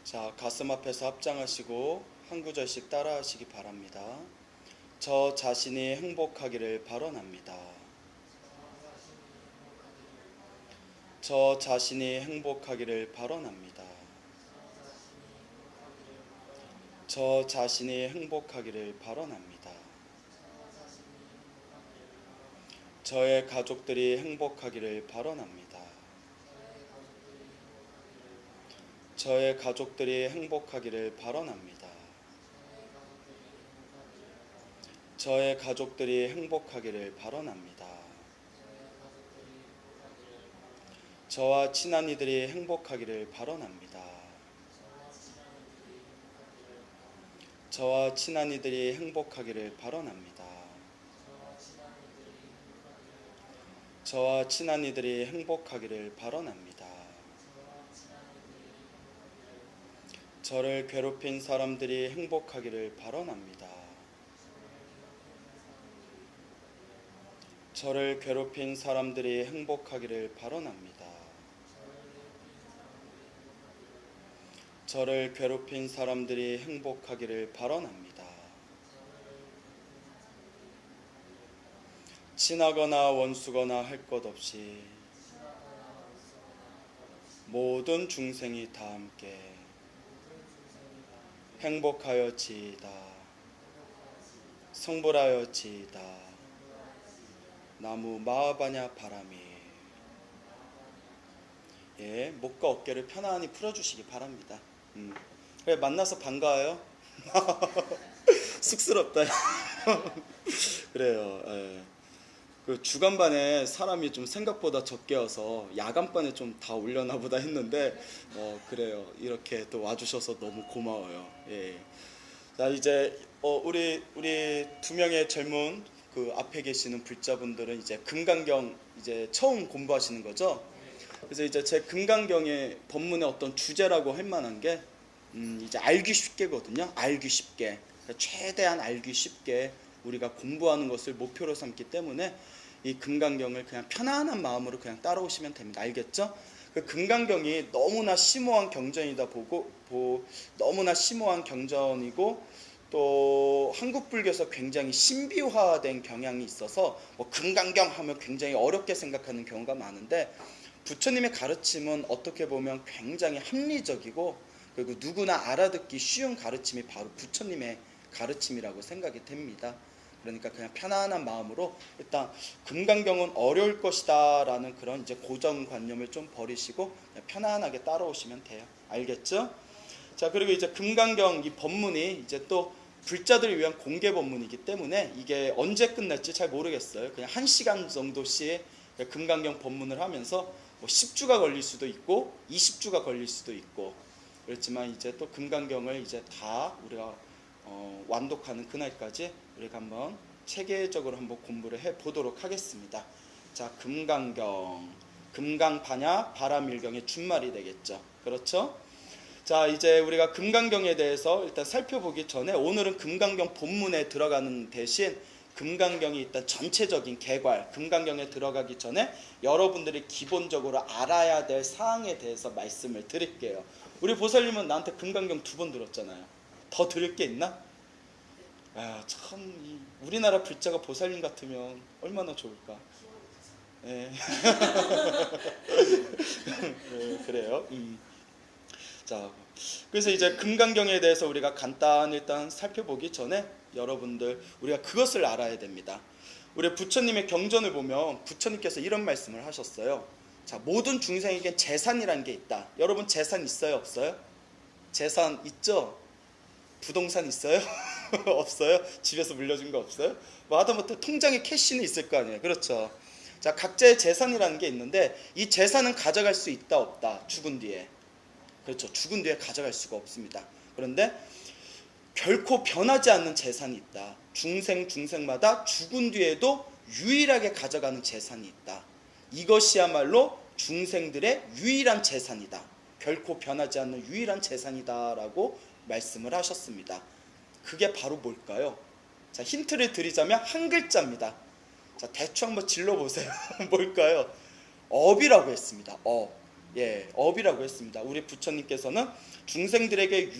자, 가슴 앞에서 합장하시고 한 구절씩 따라하시기 바랍니다. 저 자신이 행복하기를 발언합니다. 저 자신이 행복하기를 발언합니다. 저 자신이 행복하기를 발언합니다. 저의 가족들이 행복하기를 발언합니다. 저의 가족들이 행복하기를 발언합니다. 저의 가족들이 행복하기를 발언합니다. 저와 친한 이들이 행복하기를 발언합니다. 저와 친한 이들이 행복하기를 발언합니다. 저와 친한 이들이 행복하기를 발언합니다. 저를 괴롭힌 사람들이 행복하기를 발언합니다. 저를 괴롭힌 사람들이 행복하기를 발언합니다. 저를 괴롭힌 사람들이 행복하기를 발언합니다. 친하거나 원수거나 할 것 없이 모든 중생이 다 함께 행복하여지이다. 성불하여지이다. 나무 마하바냐 바람이. 예, 목과 어깨를 편안히 풀어주시기 바랍니다. 그래, 만나서 반가워요. 쑥스럽다. 그래요. 예. 그 주간반에 사람이 좀 생각보다 적게 와서 야간반에 좀 다 올려나 보다 했는데 그래요. 이렇게 또 와주셔서 너무 고마워요. 예. 자, 이제 우리 두 명의 젊은 그 앞에 계시는 불자분들은 이제 금강경 이제 처음 공부하시는 거죠. 그래서 이제 제 금강경의 법문의 어떤 주제라고 할 만한 게 이제 알기 쉽게거든요. 알기 쉽게. 그러니까 최대한 알기 쉽게 우리가 공부하는 것을 목표로 삼기 때문에 이 금강경을 그냥 편안한 마음으로 그냥 따라오시면 됩니다. 알겠죠? 그 금강경이 너무나 심오한 경전이다 너무나 심오한 경전이고 또 한국 불교에서 굉장히 신비화된 경향이 있어서 뭐 금강경 하면 굉장히 어렵게 생각하는 경우가 많은데 부처님의 가르침은 어떻게 보면 굉장히 합리적이고 그리고 누구나 알아듣기 쉬운 가르침이 바로 부처님의 가르침이라고 생각이 됩니다. 그러니까 그냥 편안한 마음으로 일단 금강경은 어려울 것이다 라는 그런 이제 고정관념을 좀 버리시고 그냥 편안하게 따라오시면 돼요. 알겠죠? 자, 그리고 이제 금강경 이 법문이 이제 또 불자들을 위한 공개 법문이기 때문에 이게 언제 끝날지 잘 모르겠어요. 그냥 1시간 정도씩 금강경 법문을 하면서 뭐 10주가 걸릴 수도 있고 20주가 걸릴 수도 있고 그렇지만 이제 또 금강경을 이제 다 우리가 완독하는 그날까지 우리가 한번 체계적으로 한번 공부를 해 보도록 하겠습니다. 자, 금강경, 금강파냐 바람일경의 준말이 되겠죠. 그렇죠? 자, 이제 우리가 금강경에 대해서 일단 살펴보기 전에 오늘은 금강경 본문에 들어가는 대신 금강경이 일단 전체적인 개괄, 금강경에 들어가기 전에 여러분들이 기본적으로 알아야 될 사항에 대해서 말씀을 드릴게요. 우리 보살님은 나한테 금강경 2번 들었잖아요. 더 들을 게 있나? 아, 참 우리나라 불자가 보살님 같으면 얼마나 좋을까? 네. 네, 그래요. 자, 그래서 이제 금강경에 대해서 우리가 간단히 일단 살펴보기 전에 여러분들 우리가 그것을 알아야 됩니다. 우리 부처님의 경전을 보면 부처님께서 이런 말씀을 하셨어요. 자, 모든 중생에게 재산이라는 게 있다. 여러분 재산 있어요, 없어요? 재산 있죠? 부동산 있어요? 없어요? 집에서 물려준 거 없어요? 뭐 하다못해 통장에 캐시는 있을 거 아니에요. 그렇죠? 자, 각자의 재산이라는 게 있는데 이 재산은 가져갈 수 있다 없다. 죽은 뒤에. 그렇죠. 죽은 뒤에 가져갈 수가 없습니다. 그런데 결코 변하지 않는 재산이 있다. 중생마다 죽은 뒤에도 유일하게 가져가는 재산이 있다. 이것이야말로 중생들의 유일한 재산이다. 결코 변하지 않는 유일한 재산이다 라고 말씀을 하셨습니다. 그게 바로 뭘까요? 자, 힌트를 드리자면 한 글자입니다. 자, 대충 한번 질러보세요. 뭘까요? 업이라고 했습니다. 업. 예, 업이라고 했습니다. 우리 부처님께서는 중생들에게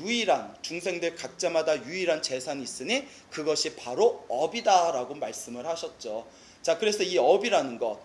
중생들 각자마다 유일한 재산이 있으니 그것이 바로 업이다라고 말씀을 하셨죠. 자, 그래서 이 업이라는 것,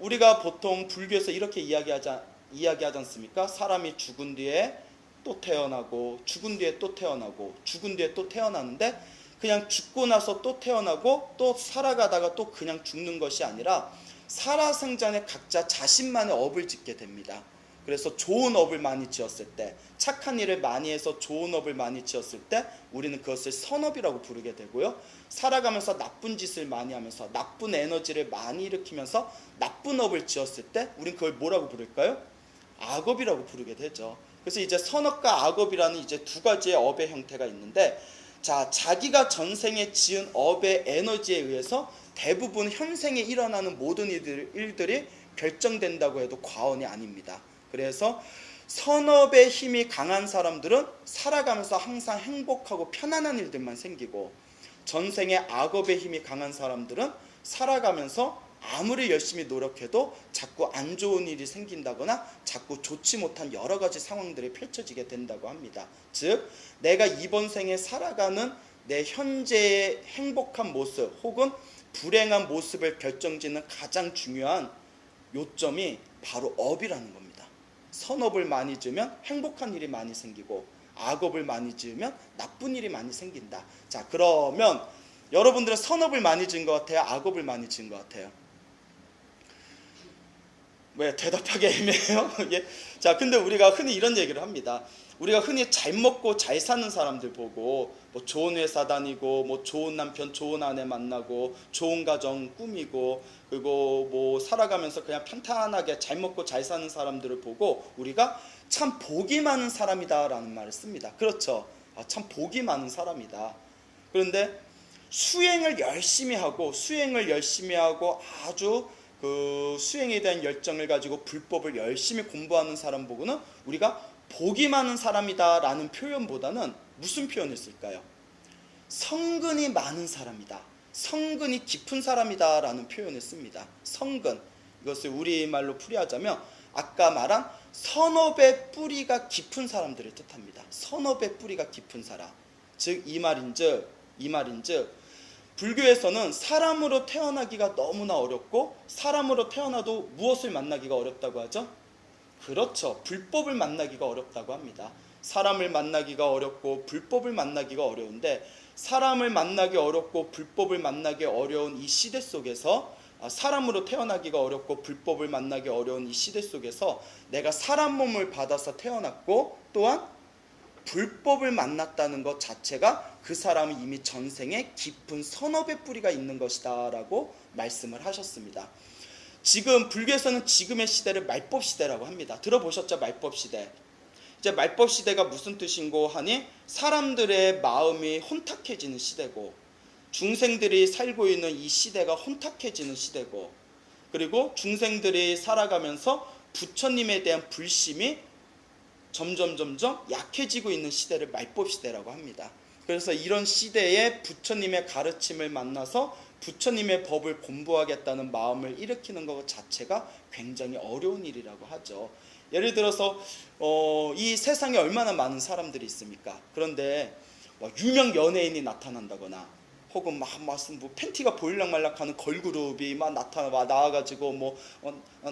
우리가 보통 불교에서 이렇게 이야기하지 않습니까? 사람이 죽은 뒤에 또 태어나고, 죽은 뒤에 또 태어나고, 죽은 뒤에 또 태어나는데, 그냥 죽고 나서 또 태어나고 또 살아가다가 또 그냥 죽는 것이 아니라 살아생전에 각자 자신만의 업을 짓게 됩니다. 그래서 좋은 업을 많이 지었을 때, 착한 일을 많이 해서 좋은 업을 많이 지었을 때 우리는 그것을 선업이라고 부르게 되고요. 살아가면서 나쁜 짓을 많이 하면서 나쁜 에너지를 많이 일으키면서 나쁜 업을 지었을 때 우리는 그걸 뭐라고 부를까요? 악업이라고 부르게 되죠. 그래서 이제 선업과 악업이라는 이제 두 가지의 업의 형태가 있는데, 자, 자기가 전생에 지은 업의 에너지에 의해서 대부분 현생에 일어나는 모든 일들이 결정된다고 해도 과언이 아닙니다. 그래서 선업의 힘이 강한 사람들은 살아가면서 항상 행복하고 편안한 일들만 생기고, 전생에 악업의 힘이 강한 사람들은 살아가면서 아무리 열심히 노력해도 자꾸 안 좋은 일이 생긴다거나 자꾸 좋지 못한 여러 가지 상황들이 펼쳐지게 된다고 합니다. 즉, 내가 이번 생에 살아가는 내 현재의 행복한 모습 혹은 불행한 모습을 결정짓는 가장 중요한 요점이 바로 업이라는 겁니다. 선업을 많이 지으면 행복한 일이 많이 생기고, 악업을 많이 지으면 나쁜 일이 많이 생긴다. 자, 그러면 여러분들은 선업을 많이 지은 것 같아요? 악업을 많이 지은 것 같아요? 왜 대답하기 애매해요? 예. 자, 근데 우리가 흔히 이런 얘기를 합니다. 우리가 흔히 잘 먹고 잘 사는 사람들 보고 뭐 좋은 회사 다니고 뭐 좋은 남편 좋은 아내 만나고 좋은 가정 꾸미고, 그리고 뭐 살아가면서 그냥 평탄하게 잘 먹고 잘 사는 사람들을 보고 우리가 참 복이 많은 사람이다 라는 말을 씁니다. 그렇죠. 참 복이 많은 사람이다. 그런데 수행을 열심히 하고 아주 그 수행에 대한 열정을 가지고 불법을 열심히 공부하는 사람 보고는 우리가 복이 많은 사람이다 라는 표현보다는 무슨 표현을 쓸까요? 성근이 많은 사람이다, 성근이 깊은 사람이다 라는 표현을 씁니다. 성근, 이것을 우리말로 풀이하자면 아까 말한 선업의 뿌리가 깊은 사람들을 뜻합니다. 선업의 뿌리가 깊은 사람, 즉 이 말인즉 불교에서는 사람으로 태어나기가 너무나 어렵고, 사람으로 태어나도 무엇을 만나기가 어렵다고 하죠? 그렇죠. 불법을 만나기가 어렵다고 합니다. 사람을 만나기가 어렵고 불법을 만나기가 어려운데, 사람을 만나기 어렵고 불법을 만나기 어려운 이 시대 속에서, 사람으로 태어나기가 어렵고 불법을 만나기 어려운 이 시대 속에서 내가 사람 몸을 받아서 태어났고 또한 불법을 만났다는 것 자체가 그 사람이 이미 전생에 깊은 선업의 뿌리가 있는 것이다 라고 말씀을 하셨습니다. 지금 불교에서는 지금의 시대를 말법 시대라고 합니다. 들어보셨죠? 말법 시대. 이제 말법 시대가 무슨 뜻인고 하니, 사람들의 마음이 혼탁해지는 시대고, 중생들이 살고 있는 이 시대가 혼탁해지는 시대고, 그리고 중생들이 살아가면서 부처님에 대한 불심이 점점 약해지고 있는 시대를 말법 시대라고 합니다. 그래서 이런 시대에 부처님의 가르침을 만나서 부처님의 법을 공부하겠다는 마음을 일으키는 것 자체가 굉장히 어려운 일이라고 하죠. 예를 들어서 이 세상에 얼마나 많은 사람들이 있습니까? 그런데 유명 연예인이 나타난다거나, 혹은 막 팬티가 보일락말락하는 걸그룹이 막 나와가지고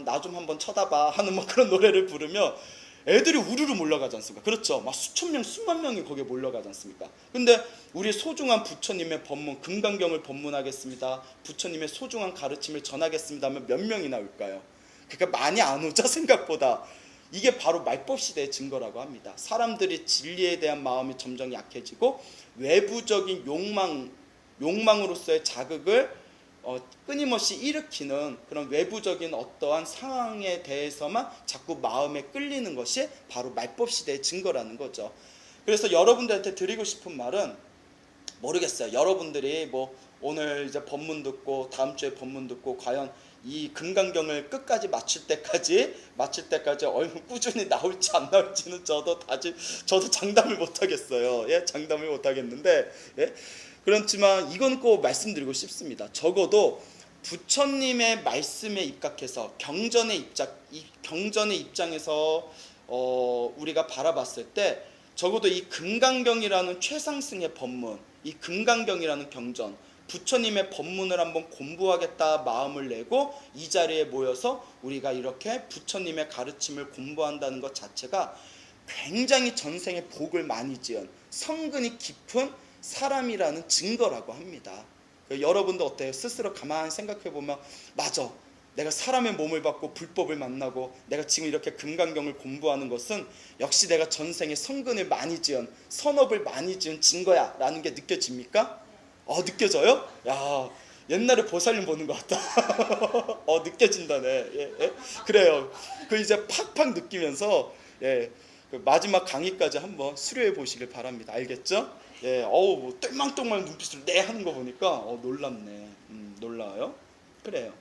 나 좀 한번 쳐다봐 하는 그런 노래를 부르면 애들이 우르르 몰려가지 않습니까? 그렇죠. 막 수천 명, 수만 명이 거기에 몰려가지 않습니까? 근데 우리 소중한 부처님의 법문, 금강경을 법문하겠습니다, 부처님의 소중한 가르침을 전하겠습니다 하면 몇 명이나 올까요? 그러니까 많이 안 오죠, 생각보다. 이게 바로 말법 시대의 증거라고 합니다. 사람들이 진리에 대한 마음이 점점 약해지고 외부적인 욕망으로서의 자극을 끊임없이 일으키는 그런 외부적인 어떠한 상황에 대해서만 자꾸 마음에 끌리는 것이 바로 말법 시대의 증거라는 거죠. 그래서 여러분들한테 드리고 싶은 말은, 모르겠어요. 여러분들이 오늘 이제 법문 듣고 다음 주에 법문 듣고 과연 이 금강경을 끝까지 마칠 때까지 꾸준히 나올지 안 나올지는 저도 장담을 못 하겠어요. 예, 장담을 못 하겠는데, 예. 그렇지만 이건 꼭 말씀드리고 싶습니다. 적어도 부처님의 말씀에 입각해서 경전의 입장에서 우리가 바라봤을 때 적어도 이 금강경이라는 최상승의 법문, 이 금강경이라는 경전, 부처님의 법문을 한번 공부하겠다 마음을 내고 이 자리에 모여서 우리가 이렇게 부처님의 가르침을 공부한다는 것 자체가 굉장히 전생에 복을 많이 지은 성근이 깊은 사람이라는 증거라고 합니다. 여러분도 어때요? 스스로 가만히 생각해보면 맞아, 내가 사람의 몸을 받고 불법을 만나고 내가 지금 이렇게 금강경을 공부하는 것은 역시 내가 전생에 성근을 많이 지은, 선업을 많이 지은 증거야 라는 게 느껴집니까? 느껴져요? 야, 옛날에 보살님 보는 것 같다. 느껴진다네. 예? 그래요. 그 이제 팍팍 느끼면서 그 마지막 강의까지 한번 수료해 보시길 바랍니다. 알겠죠? 뭐 똘망똘망 눈빛으로 네 하는 거 보니까 놀랍네. 놀라워요. 그래요.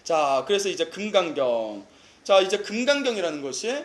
자, 그래서 이제 금강경. 자, 이제 금강경이라는 것이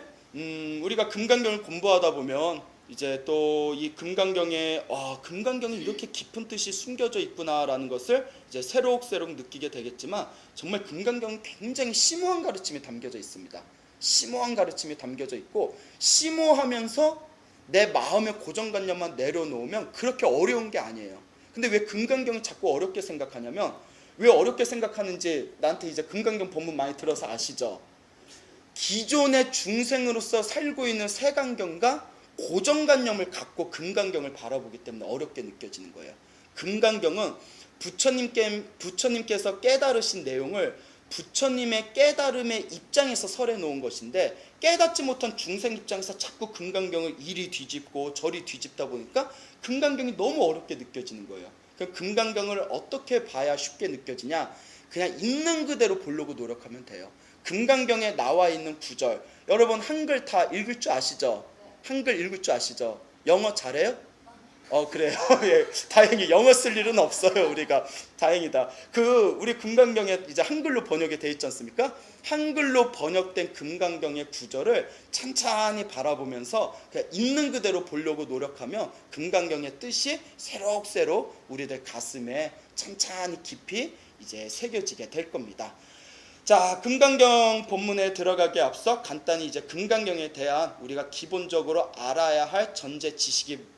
우리가 금강경을 공부하다 보면 이제 또 이 금강경에 금강경에 이렇게 깊은 뜻이 숨겨져 있구나라는 것을 이제 새록새록 느끼게 되겠지만 정말 금강경은 굉장히 심오한 가르침이 담겨져 있습니다. 심오한 가르침이 담겨져 있고 심오하면서 내 마음의 고정관념만 내려놓으면 그렇게 어려운 게 아니에요. 근데 왜 금강경을 자꾸 어렵게 생각하냐면 왜 어렵게 생각하는지 나한테 이제 금강경 본문 많이 들어서 아시죠? 기존의 중생으로서 살고 있는 세강경과 고정관념을 갖고 금강경을 바라보기 때문에 어렵게 느껴지는 거예요. 금강경은 부처님께서 깨달으신 내용을 부처님의 깨달음의 입장에서 설해 놓은 것인데 깨닫지 못한 중생 입장에서 자꾸 금강경을 이리 뒤집고 저리 뒤집다 보니까 금강경이 너무 어렵게 느껴지는 거예요. 금강경을 어떻게 봐야 쉽게 느껴지냐? 그냥 있는 그대로 보려고 노력하면 돼요. 금강경에 나와 있는 구절, 여러분 한글 다 읽을 줄 아시죠? 한글 읽을 줄 아시죠? 영어 잘해요? 그래요. 예, 다행히 영어 쓸 일은 없어요. 우리가 다행이다. 우리 금강경에 이제 한글로 번역이 돼 있지 않습니까? 한글로 번역된 금강경의 구절을 찬찬히 바라보면서 그냥 있는 그대로 보려고 노력하면 금강경의 뜻이 새록새록 우리들 가슴에 찬찬히 깊이 이제 새겨지게 될 겁니다. 자, 금강경 본문에 들어가기에 앞서 간단히 이제 금강경에 대한 우리가 기본적으로 알아야 할 전제 지식이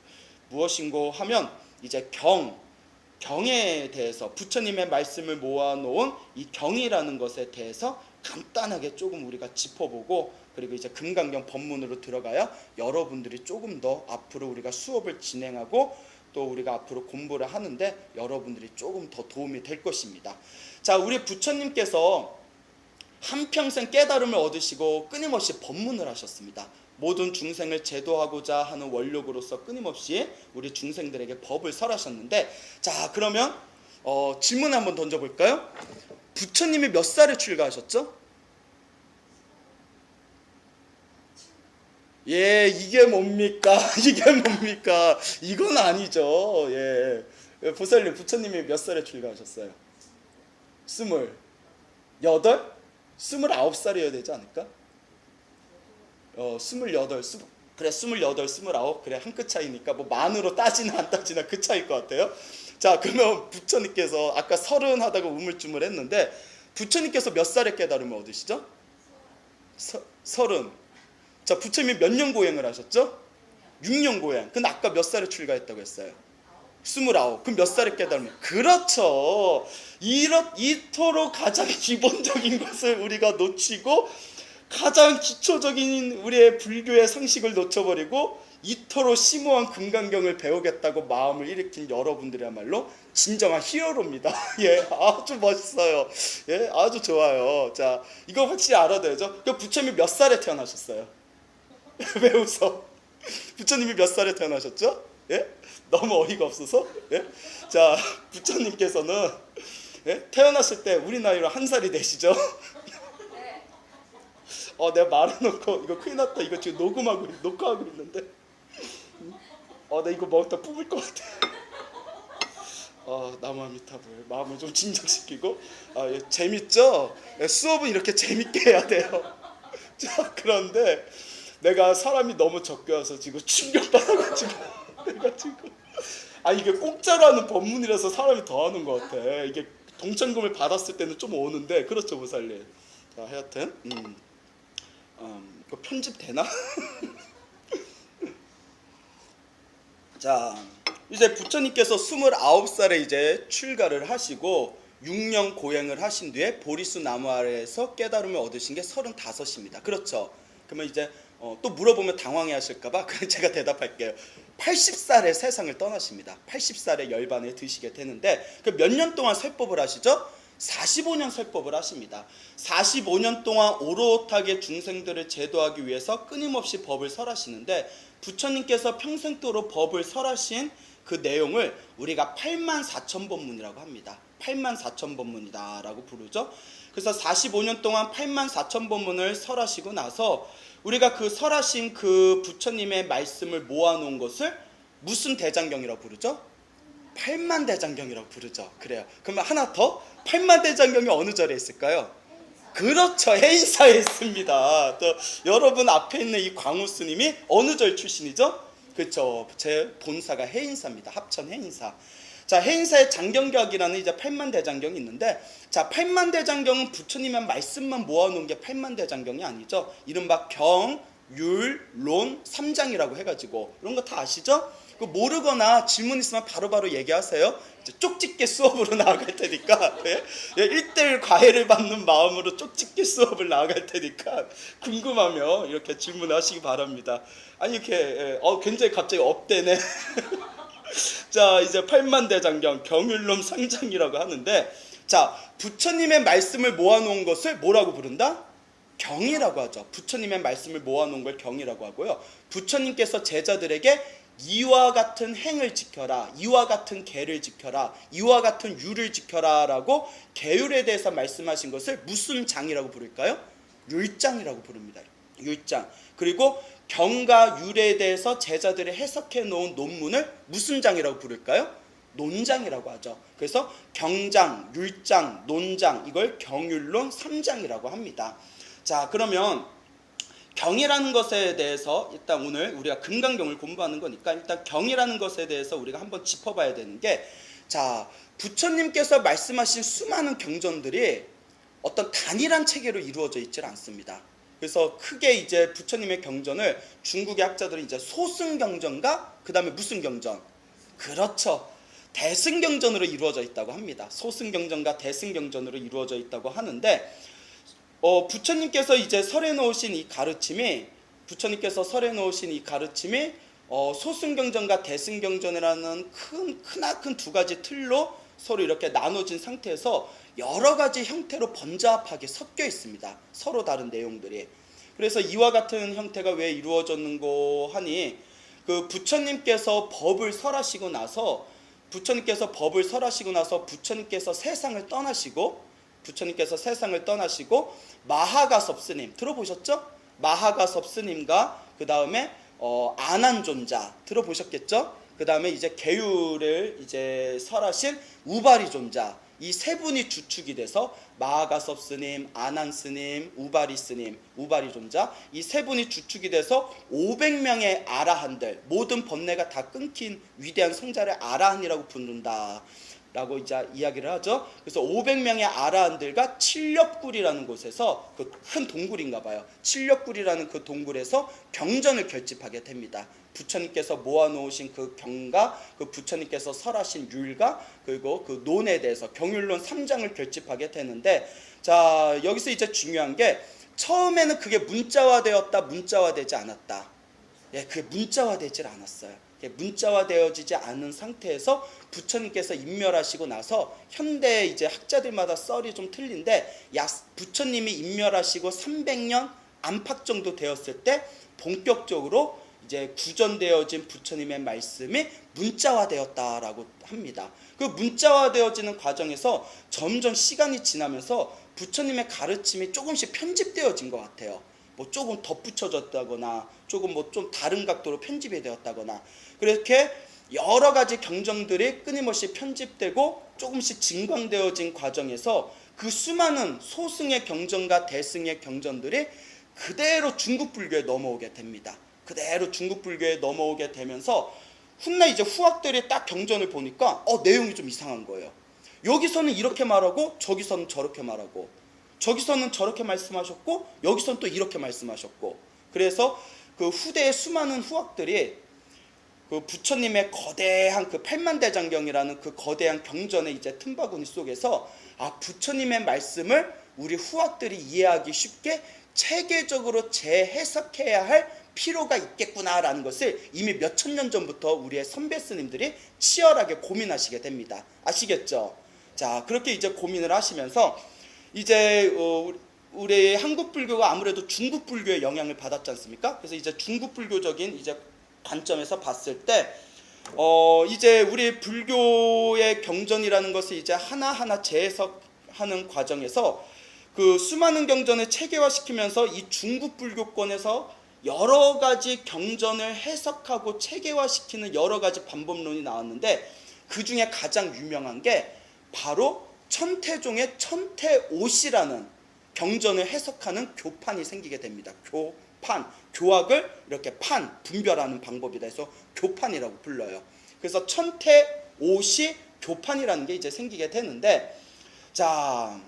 무엇인고 하면 이제 경에 대해서 부처님의 말씀을 모아놓은 이 경이라는 것에 대해서 간단하게 조금 우리가 짚어보고 그리고 이제 금강경 본문으로 들어가야 여러분들이 조금 더 앞으로 우리가 수업을 진행하고 또 우리가 앞으로 공부를 하는데 여러분들이 조금 더 도움이 될 것입니다. 자, 우리 부처님께서 한평생 깨달음을 얻으시고 끊임없이 법문을 하셨습니다. 모든 중생을 제도하고자 하는 원력으로서 끊임없이 우리 중생들에게 법을 설하셨는데 자, 그러면 질문 한번 던져볼까요? 부처님이 몇 살에 출가하셨죠? 예, 이게 뭡니까? 이게 뭡니까? 이건 아니죠. 예, 보살님, 부처님이 몇 살에 출가하셨어요? 28? 29살이어야 되지 않을까? 28, 그래 28, 29 그래 한 끗 차이니까 뭐 만으로 따지나 안 따지나 그 차이일 것 같아요. 자, 그러면 부처님께서 아까 30 하다가 우물쭈물 했는데 부처님께서 몇 살에 깨달음을 얻으시죠? 30. 자, 부처님이 몇 년 고행을 하셨죠? 6년 고행. 근데 아까 몇 살에 출가했다고 했어요? 29. 그럼 몇 살에 깨달으면? 그렇죠. 이토록 가장 기본적인 것을 우리가 놓치고 가장 기초적인 우리의 불교의 상식을 놓쳐버리고 이토록 심오한 금강경을 배우겠다고 마음을 일으킨 여러분들이야말로 진정한 히어로입니다. 예, 아주 멋있어요. 예, 아주 좋아요. 자, 이거 확실히 알아둬야죠. 부처님이 몇 살에 태어나셨어요? 왜 웃어? 부처님이 몇 살에 태어나셨죠? 예? 너무 어이가 없어서? 예? 자, 부처님께서는 예? 태어났을 때 우리 나이로 1살이 되시죠? 내가 말해놓고 이거 큰일 났다. 이거 지금 녹화하고 있는데 나 이거 먹다 뿜을 것 같아. 나무아미타불 마음을 좀 진정시키고 예, 재밌죠? 예, 수업은 이렇게 재밌게 해야 돼요. 자, 그런데 내가 사람이 너무 적게 와서 지금 충격받아가지고 내가 지금 이게 공짜로 하는 법문이라서 사람이 더 하는 것 같아. 이게 동천금을 받았을 때는 좀 오는데 그렇죠 보살님. 자 하여튼 이거 편집되나? 자 이제 부처님께서 29살에 이제 출가를 하시고 6년 고행을 하신 뒤에 보리수 나무 아래에서 깨달음을 얻으신 게 35입니다. 그렇죠. 그러면 이제 또 물어보면 당황해 하실까봐 그냥 제가 대답할게요. 80살에 세상을 떠나십니다. 80살에 열반에 드시게 되는데 그 몇 년 동안 설법을 하시죠? 45년 설법을 하십니다. 45년 동안 오롯하게 중생들을 제도하기 위해서 끊임없이 법을 설하시는데 부처님께서 평생도록 법을 설하신 그 내용을 우리가 84,000법문이라고 합니다. 84,000법문이다 라고 부르죠. 그래서 45년 동안 84,000법문을 설하시고 나서 우리가 그 설하신 그 부처님의 말씀을 모아놓은 것을 무슨 대장경이라고 부르죠? 팔만대장경이라고 부르죠. 그래요. 그러면 하나 더, 팔만대장경이 어느 절에 있을까요? 그렇죠. 해인사에 있습니다. 또 여러분 앞에 있는 이 광우 스님이 어느 절 출신이죠? 그렇죠. 제 본사가 해인사입니다. 합천 해인사. 자, 해인사의 장경각이라는 이제 팔만대장경이 있는데, 자, 팔만대장경은 부처님의 말씀만 모아놓은 게 팔만대장경이 아니죠. 이른바 경, 율, 론, 삼장이라고 해가지고 이런 거 다 아시죠? 그 모르거나 질문 있으면 바로바로 얘기하세요. 이제 쪽집게 수업으로 나아갈 테니까 예? 1대1 과외를 받는 마음으로 쪽집게 수업을 나아갈 테니까 궁금하면 이렇게 질문하시기 바랍니다. 아니 이렇게 굉장히 갑자기 업되네. 자 이제 팔만대장경 경율론 상장이라고 하는데 자 부처님의 말씀을 모아놓은 것을 뭐라고 부른다? 경이라고 하죠. 부처님의 말씀을 모아놓은 걸 경이라고 하고요. 부처님께서 제자들에게 이와 같은 행을 지켜라, 이와 같은 계를 지켜라, 이와 같은 율을 지켜라 라고 계율에 대해서 말씀하신 것을 무슨 장이라고 부를까요? 율장이라고 부릅니다. 율장. 그리고 경과 율에 대해서 제자들이 해석해 놓은 논문을 무슨 장이라고 부를까요? 논장이라고 하죠. 그래서 경장, 율장, 논장 이걸 경율론 3장이라고 합니다. 자 그러면 경이라는 것에 대해서 일단 오늘 우리가 금강경을 공부하는 거니까 일단 경이라는 것에 대해서 우리가 한번 짚어봐야 되는 게 자 부처님께서 말씀하신 수많은 경전들이 어떤 단일한 체계로 이루어져 있질 않습니다. 그래서 크게 이제 부처님의 경전을 중국의 학자들은 이제 소승경전과 그 다음에 무슨 경전? 그렇죠. 대승경전으로 이루어져 있다고 합니다. 소승경전과 대승경전으로 이루어져 있다고 하는데 부처님께서 이제 설해 놓으신 이 가르침이 소승경전과 대승경전이라는 크나큰 두 가지 틀로 서로 이렇게 나눠진 상태에서 여러 가지 형태로 번잡하게 섞여 있습니다. 서로 다른 내용들이. 그래서 이와 같은 형태가 왜 이루어졌는고 하니 그 부처님께서 법을 설하시고 나서 부처님께서 세상을 떠나시고 마하가섭 스님 들어보셨죠? 마하가섭 스님과 그 다음에 아난존자 들어보셨겠죠? 그 다음에 이제 계율을 이제 설하신 우바리 존자 이 세 분이 주축이 돼서 마하가섭 스님, 아난 스님, 우바리 스님, 우바리 존자 이 세 분이 주축이 돼서 500명의 아라한들 모든 번뇌가 다 끊긴 위대한 성자를 아라한이라고 부른다. 라고 이제 이야기를 하죠. 그래서 500명의 아라한들과 칠렵굴이라는 곳에서 그 큰 동굴인가 봐요. 칠렵굴이라는 그 동굴에서 경전을 결집하게 됩니다. 부처님께서 모아놓으신 그 경과 그 부처님께서 설하신 율과 그리고 그 논에 대해서 경율론 3장을 결집하게 되는데 자 여기서 이제 중요한 게 처음에는 그게 문자화되었다 문자화되지 않았다. 예, 그게 문자화되질 않았어요. 문자화되어지지 않은 상태에서 부처님께서 인멸하시고 나서 현대 이제 학자들마다 썰이 좀 틀린데 부처님이 인멸하시고 300년 안팎 정도 되었을 때 본격적으로 이제 구전되어진 부처님의 말씀이 문자화되었다라고 합니다. 그 문자화되어지는 과정에서 점점 시간이 지나면서 부처님의 가르침이 조금씩 편집되어진 것 같아요. 뭐 조금 덧붙여졌다거나 조금 뭐 좀 다른 각도로 편집이 되었다거나 그렇게 여러 가지 경전들이 끊임없이 편집되고 조금씩 진광되어진 과정에서 그 수많은 소승의 경전과 대승의 경전들이 그대로 중국 불교에 넘어오게 됩니다. 그대로 중국 불교에 넘어오게 되면서 훗날 이제 후학들이 딱 경전을 보니까 내용이 좀 이상한 거예요. 여기서는 이렇게 말하고 저기서는 저렇게 말하고, 저기서는 저렇게 말씀하셨고 여기서는 또 이렇게 말씀하셨고. 그래서 그 후대의 수많은 후학들이 그 부처님의 거대한 그 팔만대장경이라는 그 거대한 경전의 이제 틈바구니 속에서 부처님의 말씀을 우리 후학들이 이해하기 쉽게 체계적으로 재해석해야 할 필요가 있겠구나라는 것을 이미 몇천 년 전부터 우리의 선배 스님들이 치열하게 고민하시게 됩니다. 아시겠죠? 자, 그렇게 이제 고민을 하시면서 이제 우리 한국 불교가 아무래도 중국 불교의 영향을 받았지 않습니까? 그래서 이제 중국 불교적인 이제 관점에서 봤을 때 이제 우리 불교의 경전이라는 것을 이제 하나하나 재해석하는 과정에서 그 수많은 경전을 체계화시키면서 이 중국 불교권에서 여러 가지 경전을 해석하고 체계화시키는 여러 가지 방법론이 나왔는데, 그 중에 가장 유명한 게 바로 천태종의 천태오시라는 경전을 해석하는 교판이 생기게 됩니다. 교판, 교학을 이렇게 분별하는 방법이다 해서 교판이라고 불러요. 그래서 천태오시 교판이라는 게 이제 생기게 되는데, 자,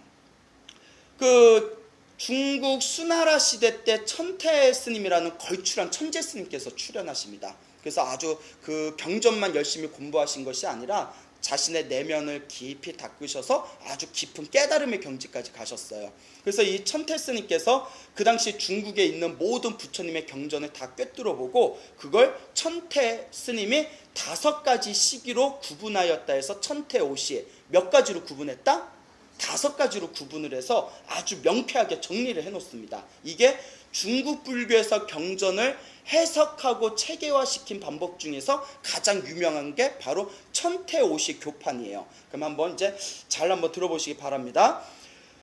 그 중국 수나라 시대 때 천태 스님이라는 걸출한 천재 스님께서 출연하십니다. 그래서 아주 그 경전만 열심히 공부하신 것이 아니라 자신의 내면을 깊이 닦으셔서 아주 깊은 깨달음의 경지까지 가셨어요. 그래서 이 천태 스님께서 그 당시 중국에 있는 모든 부처님의 경전을 다 꿰뚫어보고 그걸 천태 스님이 5가지 시기로 구분하였다 해서 천태오시, 몇 가지로 구분했다? 5가지로 구분을 해서 아주 명쾌하게 정리를 해놓습니다. 이게 중국 불교에서 경전을 해석하고 체계화시킨 방법 중에서 가장 유명한 게 바로 천태오시 교판이에요. 그럼 한번 이제 잘 한번 들어보시기 바랍니다.